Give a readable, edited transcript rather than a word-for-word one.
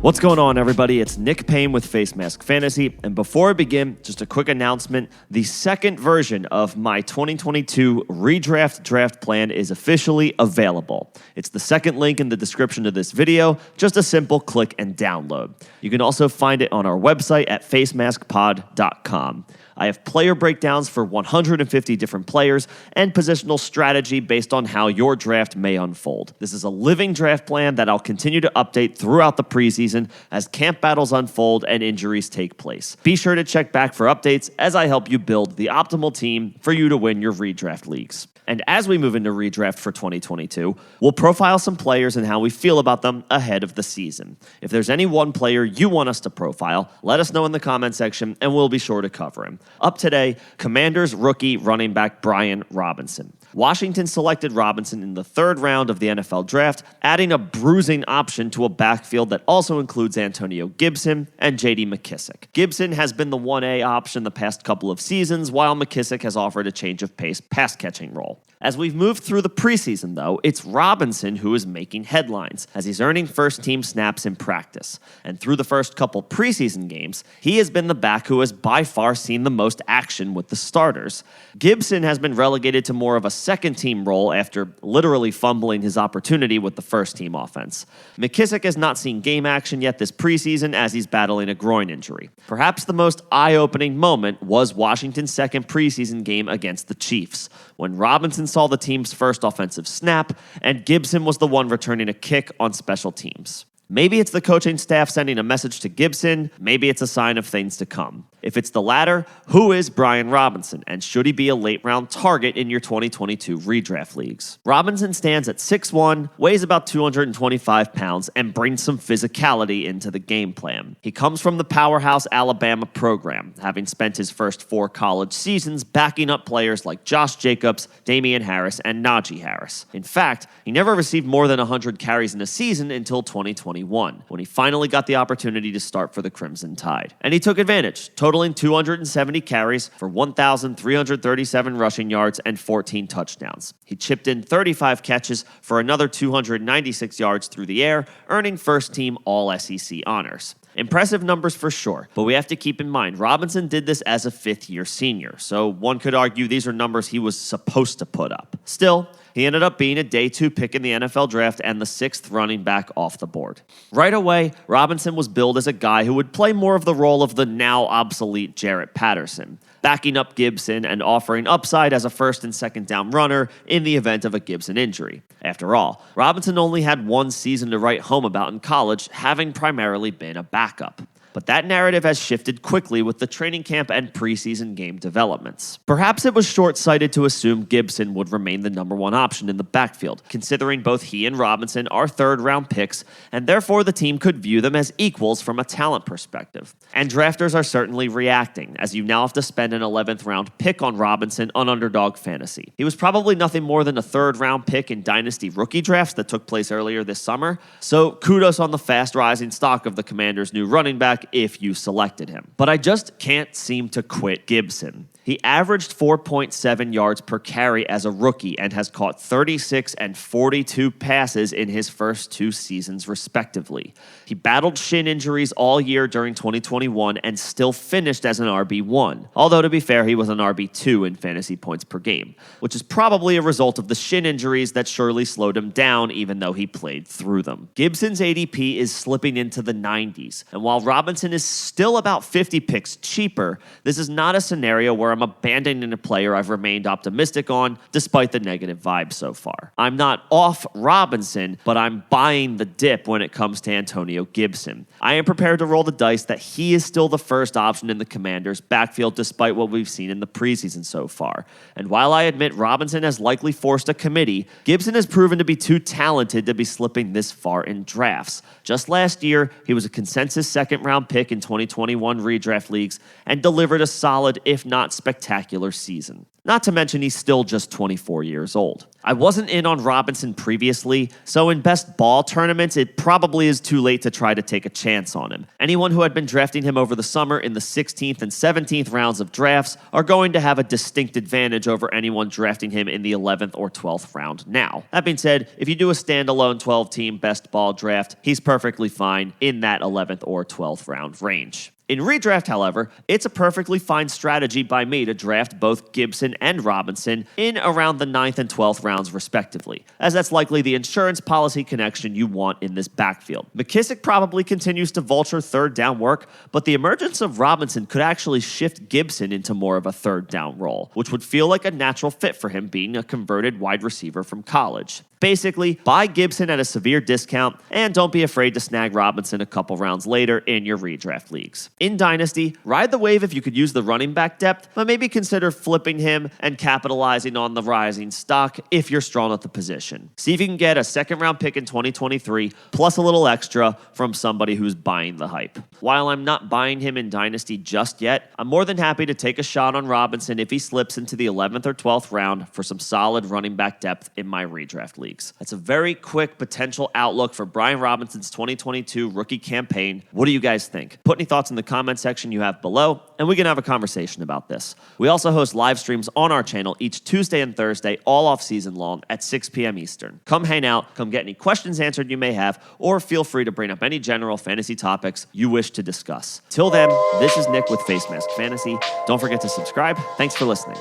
What's going on, everybody? It's Nick Payne with Facemask Fantasy, and before I begin, just a quick announcement. The second version of my 2022 redraft draft plan is officially available. It's the second link in the description of this video, just a simple click and download. You can also find it on our website at facemaskpod.com. I have player breakdowns for 150 different players and positional strategy based on how your draft may unfold. This is a living draft plan that I'll continue to update throughout the preseason as camp battles unfold and injuries take place. Be sure to check back for updates as I help you build the optimal team for you to win your redraft leagues. And as we move into redraft for 2022, we'll profile some players and how we feel about them ahead of the season. If there's any one player you want us to profile, let us know in the comment section and we'll be sure to cover him. Up today, Commanders rookie running back Brian Robinson. Washington selected Robinson in the third round of the NFL draft, adding a bruising option to a backfield that also includes Antonio Gibson and J.D. McKissic. Gibson has been the 1A option the past couple of seasons, while McKissic has offered a change of pace pass-catching role. As we've moved through the preseason, though, it's Robinson who is making headlines, as he's earning first-team snaps in practice. And through the first couple preseason games, he has been the back who has by far seen the most action with the starters. Gibson has been relegated to more of a second-team role after literally fumbling his opportunity with the first-team offense. McKissic has not seen game action yet this preseason as he's battling a groin injury. Perhaps the most eye-opening moment was Washington's second preseason game against the Chiefs, when Robinson saw the team's first offensive snap, and Gibson was the one returning a kick on special teams. Maybe it's the coaching staff sending a message to Gibson, maybe it's a sign of things to come. If it's the latter, who is Brian Robinson, and should he be a late-round target in your 2022 redraft leagues? Robinson stands at 6'1", weighs about 225 pounds, and brings some physicality into the game plan. He comes from the powerhouse Alabama program, having spent his first 4 college seasons backing up players like Josh Jacobs, Damian Harris, and Najee Harris. In fact, he never received more than 100 carries in a season until 2021, when he finally got the opportunity to start for the Crimson Tide. And he took advantage, totaling 270 carries for 1,337 rushing yards and 14 touchdowns. He chipped in 35 catches for another 296 yards through the air, earning first-team All-SEC honors. Impressive numbers for sure, but we have to keep in mind Robinson did this as a fifth-year senior, so one could argue these are numbers he was supposed to put up. Still, he ended up being a day 2 pick in the NFL draft and the 6th running back off the board. Right away, Robinson was billed as a guy who would play more of the role of the now obsolete Jarrett Patterson, backing up Gibson and offering upside as a first and second down runner in the event of a Gibson injury. After all, Robinson only had one season to write home about in college, having primarily been a backup. But that narrative has shifted quickly with the training camp and preseason game developments. Perhaps it was short-sighted to assume Gibson would remain the number 1 option in the backfield, considering both he and Robinson are third-round picks, and therefore the team could view them as equals from a talent perspective. And drafters are certainly reacting, as you now have to spend an 11th-round pick on Robinson on Underdog Fantasy. He was probably nothing more than a third-round pick in Dynasty rookie drafts that took place earlier this summer, so kudos on the fast-rising stock of the Commanders' new running back if you selected him. But I just can't seem to quit Gibson. He averaged 4.7 yards per carry as a rookie and has caught 36 and 42 passes in his first 2 seasons, respectively. He battled shin injuries all year during 2021 and still finished as an RB1. Although, to be fair, he was an RB2 in fantasy points per game, which is probably a result of the shin injuries that surely slowed him down even though he played through them. Gibson's ADP is slipping into the 90s, and while Robinson is still about 50 picks cheaper, this is not a scenario where I'm abandoning a player I've remained optimistic on despite the negative vibes so far. I'm not off Robinson, but I'm buying the dip when it comes to Antonio Gibson. I am prepared to roll the dice that he is still the first option in the Commanders' backfield despite what we've seen in the preseason so far. And while I admit Robinson has likely forced a committee, Gibson has proven to be too talented to be slipping this far in drafts. Just last year, he was a consensus second-round pick in 2021 redraft leagues and delivered a solid, if not spectacular season. Not to mention he's still just 24 years old. I wasn't in on Robinson previously, so in best ball tournaments, it probably is too late to try to take a chance on him. Anyone who had been drafting him over the summer in the 16th and 17th rounds of drafts are going to have a distinct advantage over anyone drafting him in the 11th or 12th round now. That being said, if you do a standalone 12-team best ball draft, he's perfectly fine in that 11th or 12th round range. In redraft, however, it's a perfectly fine strategy by me to draft both Gibson and Robinson in around the 9th and 12th rounds respectively, as that's likely the insurance policy connection you want in this backfield. McKissick probably continues to vulture third down work, but the emergence of Robinson could actually shift Gibson into more of a third down role, which would feel like a natural fit for him being a converted wide receiver from college. Basically, buy Gibson at a severe discount, and don't be afraid to snag Robinson a couple rounds later in your redraft leagues. In Dynasty, ride the wave if you could use the running back depth, but maybe consider flipping him and capitalizing on the rising stock if you're strong at the position. See if you can get a second-round pick in 2023, plus a little extra from somebody who's buying the hype. While I'm not buying him in Dynasty just yet, I'm more than happy to take a shot on Robinson if he slips into the 11th or 12th round for some solid running back depth in my redraft league. That's a very quick potential outlook for Brian Robinson's 2022 rookie campaign. What do you guys think? Put any thoughts in the comment section you have below, and we can have a conversation about this. We also host live streams on our channel each Tuesday and Thursday, all off season long at 6 p.m. Eastern. Come hang out, come get any questions answered you may have, or feel free to bring up any general fantasy topics you wish to discuss. Till then, this is Nick with Facemask Fantasy. Don't forget to subscribe. Thanks for listening.